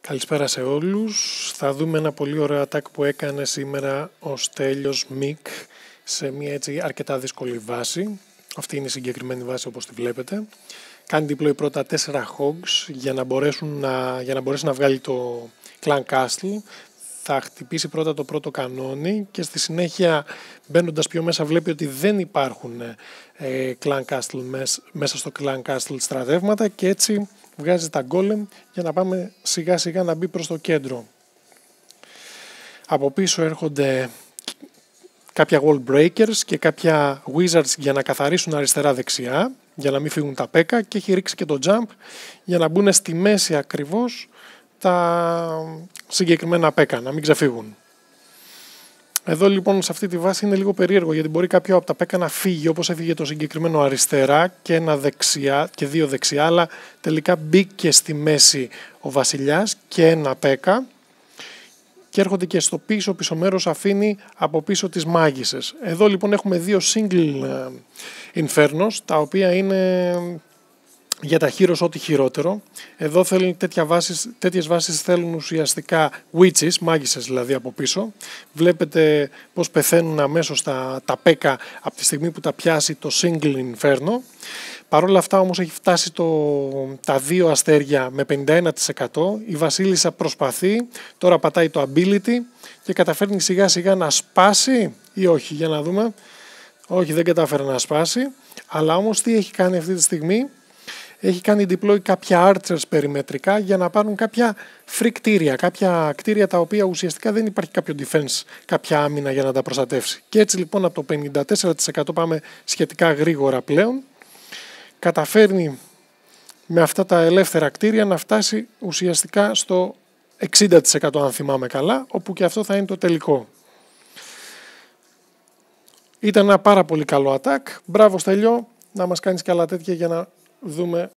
Καλησπέρα σε όλους. Θα δούμε ένα πολύ ωραίο attack που έκανε σήμερα ο Στέλιος Μικ σε μια έτσι αρκετά δύσκολη βάση. Αυτή είναι η συγκεκριμένη βάση όπως τη βλέπετε. Κάνει deploy πρώτα 4 hogs για να μπορέσει να βγάλει το Clan Castle. Θα χτυπήσει πρώτα το πρώτο κανόνι και στη συνέχεια μπαίνοντας πιο μέσα βλέπει ότι δεν υπάρχουν Clan Castle μέσα στο Clan Castle στρατεύματα και έτσι βγάζει τα golem για να πάμε σιγά σιγά να μπει προς το κέντρο. Από πίσω έρχονται κάποια wall breakers και κάποια wizards για να καθαρίσουν αριστερά δεξιά για να μην φύγουν τα πέκα και έχει ρίξει και το jump για να μπουν στη μέση ακριβώς τα συγκεκριμένα πέκα, να μην ξεφύγουν. Εδώ λοιπόν σε αυτή τη βάση είναι λίγο περίεργο γιατί μπορεί κάποιο από τα πέκα να φύγει όπως έφυγε το συγκεκριμένο αριστερά και ένα δεξιά και δύο δεξιά, αλλά τελικά μπήκε στη μέση ο βασιλιάς και ένα πέκα και έρχονται και στο πίσω μέρος αφήνει από πίσω τις μάγισσες. Εδώ λοιπόν έχουμε δύο single infernos τα είναι για τα heroes ό,τι χειρότερο. Εδώ θέλουν τέτοιες βάσεις θέλουν ουσιαστικά witches, μάγισσες δηλαδή από πίσω. Βλέπετε πως πεθαίνουν αμέσως τα πέκα από τη στιγμή που τα πιάσει το single inferno. Παρ' όλα αυτά όμως έχει φτάσει τα δύο αστέρια με 51%. Η βασίλισσα προσπαθεί, τώρα πατάει το ability και καταφέρνει σιγά σιγά να σπάσει ή όχι, για να δούμε. Όχι, δεν κατάφερε να σπάσει, αλλά όμως τι έχει κάνει αυτή τη στιγμή? Έχει κάνει deploy κάποια archers περιμετρικά για να πάρουν κάποια free κτίρια, κάποια κτίρια τα οποία ουσιαστικά δεν υπάρχει κάποιο defense, κάποια άμυνα για να τα προστατεύσει. Και έτσι λοιπόν από το 54% πάμε σχετικά γρήγορα πλέον. Καταφέρνει με αυτά τα ελεύθερα κτίρια να φτάσει ουσιαστικά στο 60% αν θυμάμαι καλά, όπου και αυτό θα είναι το τελικό. Ήταν ένα πάρα πολύ καλό attack. Μπράβο Στέλιο, να μας κάνεις και άλλα τέτοια για να δούμε